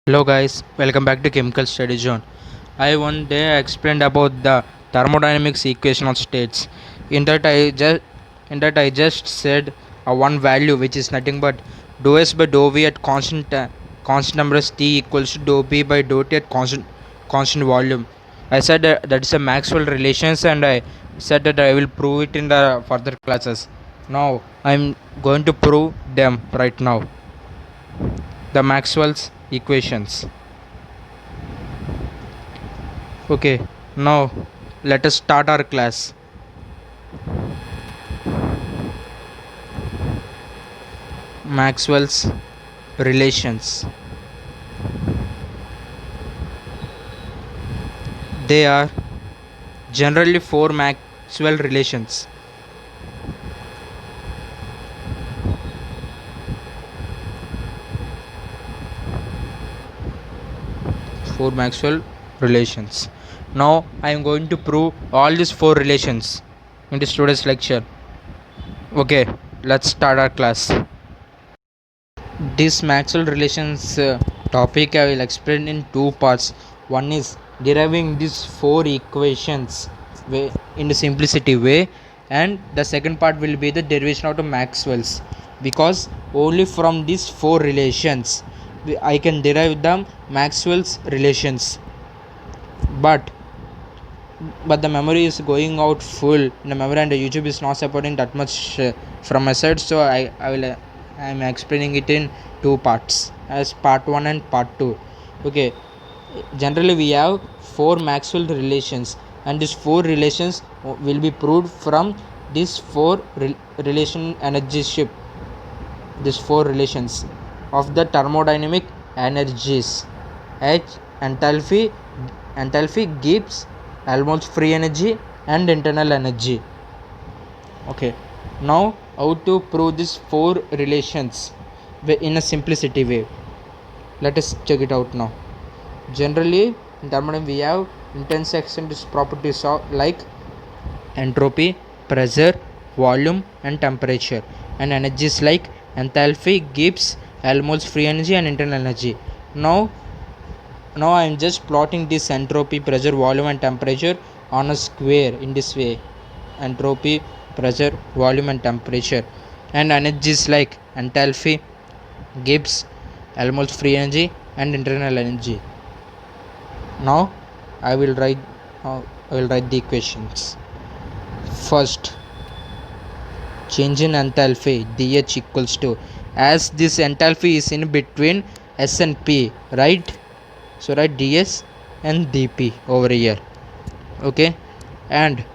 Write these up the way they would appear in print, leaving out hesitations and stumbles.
Hello guys, welcome back to Chemical Study Zone. I one day explained about the thermodynamics equation of states. In that I just said one value which is nothing but dou s by dou v at constant number t equals to dou p by dou t at constant volume. I said that is a Maxwell relations and I said that I will prove it in the further classes. Now I'm going to prove them right now. The Maxwell's equations. Okay, now let us start our class. Maxwell's relations. They are generally four Maxwell relations. Four Maxwell relations. Now I am going to prove all these four relations in this today's lecture. Okay, let's start our class. This Maxwell relations topic I will explain in two parts. One is deriving these four equations in the simplicity way, and the second part will be the derivation of the Maxwell's, because only from these four relations I can derive the Maxwell's relations. But the memory is going out full in the memory, and the YouTube is not supporting that much from my side, so I am explaining it in two parts as part 1 and part 2. Okay, generally we have four Maxwell relations, and these four relations will be proved from these four relation energy shift, these four relations of the thermodynamic energies: H, enthalpy, Gibbs, Helmholtz free energy, and internal energy. Okay, now how to prove these four relations in a simplicity way? Let us check it out now. Generally, in thermodynamics we have intersection properties of like entropy, pressure, volume, and temperature, and energies like enthalpy, Gibbs, Helmholtz free energy, and internal energy. Now I am just plotting this entropy, pressure, volume, and temperature on a square in this way: entropy, pressure, volume, and temperature, and energies like enthalpy, Gibbs, Helmholtz free energy, and internal energy. Now I will write the equations. First, change in enthalpy dH equals to, as this enthalpy is in between S and P, right? So write ds and dp over here. Okay, and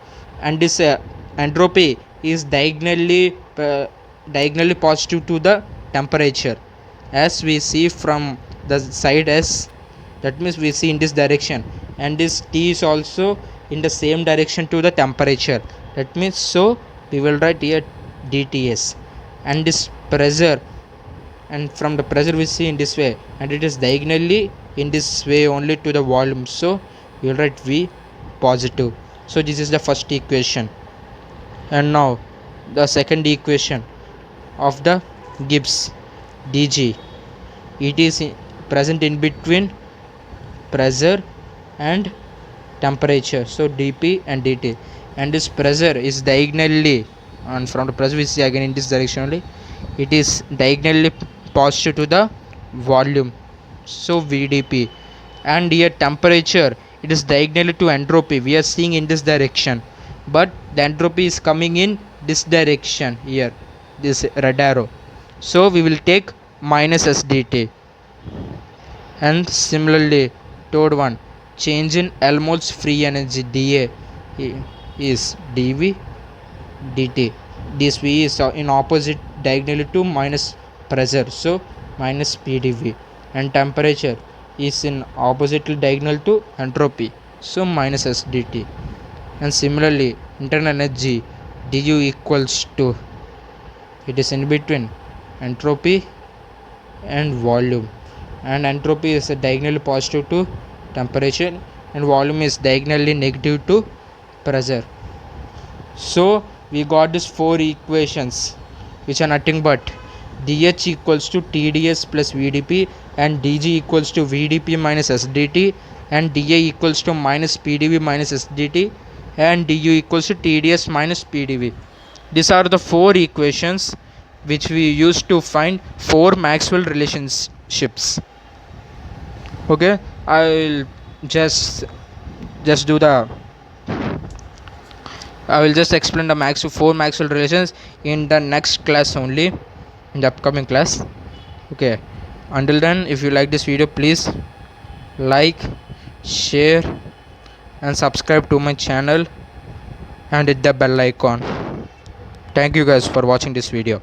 this entropy is diagonally positive to the temperature, as we see from the side S. That means we see in this direction, and this T is also in the same direction to the temperature. That means, so we will write here dTs, and this pressure, and from the pressure we see in this way, and it is diagonally in this way only to the volume, so we will write V positive. So this is the first equation. And now the second equation of the Gibbs dg, it is present in between pressure and temperature, so dp and dt, and this pressure is diagonally, and from the pressure we see again in this direction only, it is diagonally positive to the volume, so vdp. And here temperature, it is diagonally to entropy, we are seeing in this direction, but the entropy is coming in this direction here, this red arrow, so we will take minus s dt. And similarly, third one, change in Helmholtz free energy dA is dV dt. This V is in opposite diagonally to minus pressure, so minus pdv, and temperature is in oppositely diagonal to entropy, so minus s dt. And similarly, internal energy du equals to, it is in between entropy and volume, and entropy is diagonally positive to temperature, and volume is diagonally negative to pressure. So we got these four equations, which are nothing but dH equals to TdS plus VdP, and dg equals to vdp minus sdt, and dA equals to minus pdv minus sdt, and du equals to tds minus pdv. These are the four equations which we use to find four Maxwell relationships. Okay, I will just do the I will just explain the four Maxwell relations in the next class only, in the upcoming class. Okay, until then, if you like this video, please like, share and subscribe to my channel and hit the bell icon. Thank you guys for watching this video.